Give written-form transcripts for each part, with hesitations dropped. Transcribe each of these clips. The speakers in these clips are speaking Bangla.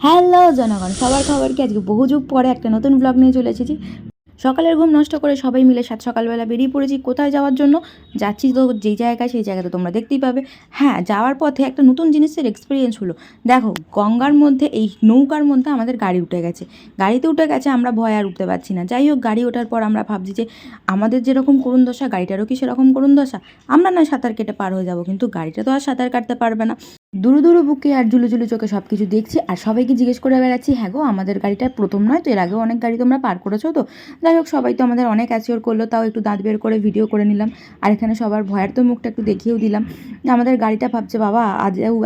হ্যালো জনগণ, সবার খবর কি? আজকে বহু যুগ পরে একটা নতুন ব্লগ নিয়ে চলে এসেছি। সকালের ঘুম নষ্ট করে সবাই মিলে সকালবেলা বেরিয়ে পড়েছি কোথায় যাওয়ার জন্য। যাচ্ছি তো যেই জায়গায়, সেই জায়গাতে তোমরা দেখতেই পাবে। হ্যাঁ, যাওয়ার পথে একটা নতুন জিনিসের এক্সপিরিয়েন্স হলো। দেখো, গঙ্গার মধ্যে এই নৌকার মধ্যে আমাদের গাড়ি উঠে গেছে। গাড়িতে উঠে গেছে, আমরা ভয় আর উঠতে পারছি না। যাই হোক, গাড়ি ওঠার পর আমরা ভাবছি যে আমাদের যেরকম করুণ দশা, গাড়িটারও কি সেরকম করুণ দশা? আমরা না সাঁতার কেটে পার হয়ে যাবো, কিন্তু গাড়িটা তো আর সাঁতার কাটতে পারবে না। দুরু দুরু বুকে আর জুলু জুলু চোখে সব কিছু দেখছি, আর সবাইকে জিজ্ঞেস করে বেড়াচ্ছি, হ্যাঁ গো, আমাদের গাড়িটা প্রথম নয় তো, এর আগেও অনেক গাড়ি তোমরা পার করেছো তো? যাই হোক, সবাই তো আমাদের অনেক অ্যাসিওর করলো, তাও একটু দাঁত বের করে ভিডিও করে নিলাম। আর এখানে সবার ভয়ের তো মুখটা একটু দেখিয়েও দিলাম। আমাদের গাড়িটা ভাবছে, বাবা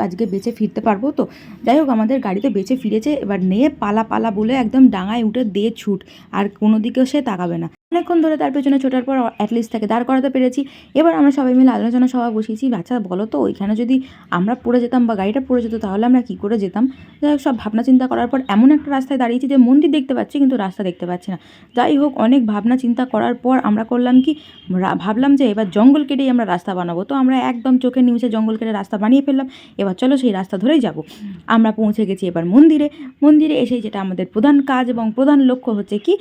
আজকে বেঁচে ফিরতে পারবো তো? যাই হোক, আমাদের গাড়ি তো বেঁচে ফিরেছে। এবার নিয়ে পালা পালা বলে একদম ডাঙায় উঠে দিয়ে ছুট, আর কোনো দিকেও সে তাকাবে না। অনেকক্ষণ ধরে তার পেছনে ছোটার পর অ্যাটলিস্ট তাকে দাঁড় করাতে পেরেছি। এবার আমরা সবাই মিলে আলোচনা সভা বসিয়েছি, বাচ্চা বলো তো, ওইখানে যদি আমরা পড়ে যেতাম বা গাড়িটা পড়ে যেত, তাহলে আমরা কী করে যেতাম? যাই হোক, সব ভাবনা চিন্তা করার পর এমন একটা রাস্তায় দাঁড়িয়েছি যে মন্দির দেখতে পাচ্ছি, কিন্তু রাস্তা দেখতে পাচ্ছি না। যাই হোক, অনেক ভাবনা চিন্তা করার পর আমরা করলাম কি, ভাবলাম যে এবার জঙ্গল কেটেই আমরা রাস্তা বানাবো। তো আমরা একদম চোখের নিমিষে জঙ্গল কেটে রাস্তা বানিয়ে ফেললাম। এবার চলো সেই রাস্তা ধরেই যাব। আমরা পৌঁছে গেছি এবার মন্দিরে এসেই যেটা আমাদের প্রধান কাজ এবং প্রধান লক্ষ্য হচ্ছে কি,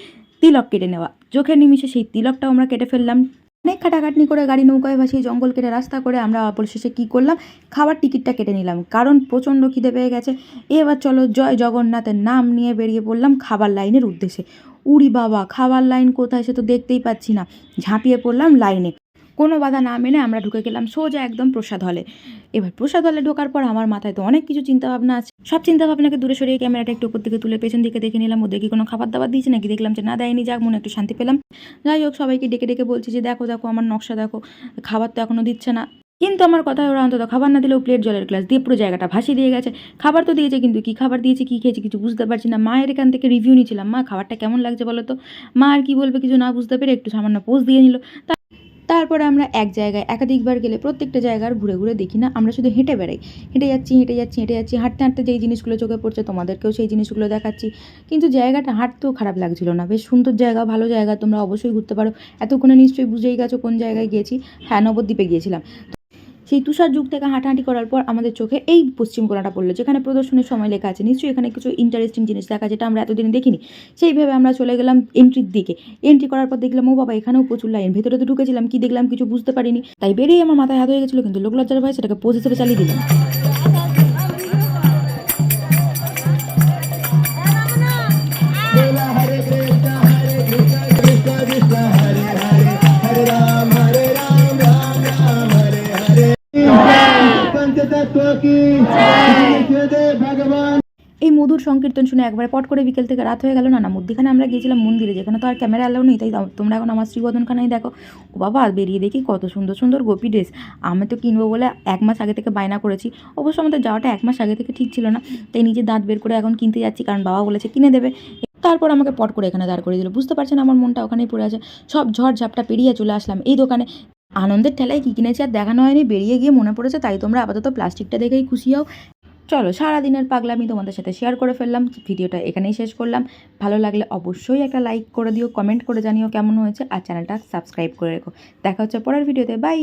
তিলক কেটে নেওয়া। চোখের নিমিষে সেই তিলকটাও আমরা কেটে ফেললাম। অনেক খাটাখাটনি করে গাড়ি নৌকায় ভাসিয়ে জঙ্গল কেটে রাস্তা করে আমরা অবশেষে কী করলাম, খাবার টিকিটটা কেটে নিলাম, কারণ প্রচণ্ড খিদে পেয়ে গেছে। এবার চলো জয় জগন্নাথের নাম নিয়ে বেরিয়ে পড়লাম খাবার লাইনের উদ্দেশ্যে। উড়ি বাবা, খাবার লাইন কোথায় সে তো দেখতেই পাচ্ছি না। ঝাঁপিয়ে পড়লাম লাইনে। কোনো বাধা না মেনে আমরা ঢুকে গেলাম সোজা একদম প্রসাদ হলে। এবার প্রসাদ হলে ঢোকার পর আমার মাথায় তো অনেক কিছু চিন্তাভাবনা আছে। সব চিন্তাভাবনাকে দূরে সরিয়ে ক্যামেরাটা একটু উপর দিকে তুলে পেছন দিকে দেখে নিলাম, ওদের কি কোনো খাবার দাবার দিয়েছে নাকি। দেখলাম যে না, দেয়নি। যাক, মনে একটু শান্তি পেলাম। যাই হোক, সবাইকে ডেকে ডেকে বলছি যে দেখো দেখো আমার নকশা দেখো, খাবার তো এখনও দিচ্ছে না। কিন্তু আমার কথায় ওরা অন্তত খাবার না দিলেও প্লেট জলের গ্লাস দিয়ে পুরো জায়গাটা ভাসিয়ে দিয়ে গেছে। খাবার তো দিয়েছে, কিন্তু কী খাবার দিয়েছে, কী খেয়েছে কিছু বুঝতে পারছি না। মায়ের এখান থেকে রিভিউ নিয়েছিলাম, মা খাবারটা কেমন লাগছে বলো তো? মা আর কি বলবে, কিছু না বুঝতে পেরে একটু সামান্য পোজ দিয়ে নিল। তারপরে আমরা এক জায়গায় একাধিকবার গেলে প্রত্যেকটা জায়গার ঘুরে ঘুরে দেখি না, আমরা শুধু হেঁটে বেড়াই। হেঁটে যাচ্ছি হাঁটতে হাঁটতে যেই জিনিসগুলো চোখে পড়ছে তোমাদেরকেও সেই জিনিসগুলো দেখাচ্ছি। কিন্তু জায়গাটা হাঁটতেও খারাপ লাগছিল না, বেশ সুন্দর জায়গা, ভালো জায়গা, তোমরা অবশ্যই ঘুরতে পারো। এতক্ষণে নিশ্চয়ই বুঝেই গেছো কোন জায়গায় গিয়েছি। হ্যাঁ, নবদ্বীপে গিয়েছিলাম। সেই তুষার যুগ থেকে হাঁটাহাঁটি করার পর আমাদের চোখে এই পশ্চিম কোণাটা পড়লো, যেখানে প্রদর্শনের সময় লেখা আছে। নিশ্চয়ই এখানে কিছু ইন্টারেস্টিং জিনিস দেখা, যেটা আমরা এতদিনে দেখিনি। সেইভাবে আমরা চলে গেলাম এন্ট্রির দিকে। এন্ট্রি করার পর দেখলাম, ও বাবা, এখানেও প্রচুর লাইন। ভেতরে তো ঢুকেছিলাম, কি দেখলাম কিছু বুঝতে পারিনি, তাই বেরিয়ে আমার মাথায় হাত হয়ে গেছিলো। কিন্তু লোক লজ্জার ভয় সেটাকে পোজ হিসেবে চালিয়ে দিলাম। এই মধুর সংকীর্তন শুনে একবারে পট করে বিকেল থেকে রাত হয়ে গেল। না মধ্যখানে আমরা গিয়েছিলাম মন্দিরে, যেখানে তো আর ক্যামেরা অ্যালাউ নেই। তাই তোমরা এখন আমার শ্রীবদনখানাই দেখো। ও বাবা, বেরিয়ে দেখি কত সুন্দর সুন্দর গোপী ড্রেস। আমি তো কিনবো বলে 1 মাস আগে থেকে বায়না করেছি। অবশ্য আমাদের যাওয়াটা 1 মাস আগে থেকে ঠিক ছিল না, তাই নিজে দাঁত বের করে এখন কিনতে যাচ্ছি, কারণ বাবা বলেছে কিনে দেবে। তারপর আমাকে পট করে এখানে দাঁড় করে দিল। বুঝতে পারছেন আমার মনটা ওখানেই পড়ে আছে। সব ঝড় ঝাপটা পেরিয়ে চলে আসলাম এই দোকানে। আনন্দের ঠেলায় কী কিনেছি আর দেখানো হয়নি, বেরিয়ে গিয়ে মনে পড়েছে। তাই তোমরা আপাতত প্লাস্টিকটা দেখেই খুশি হও। চলো, সারাদিনের পাগলামি তোমাদের সাথে শেয়ার করে ফেললাম। ভিডিওটা এখানেই শেষ করলাম। ভালো লাগলে অবশ্যই একটা লাইক করে দিও, কমেন্ট করে জানিও কেমন হয়েছে, আর চ্যানেলটা সাবস্ক্রাইব করে রেখো। দেখা হচ্ছে পরের ভিডিওতে। বাই।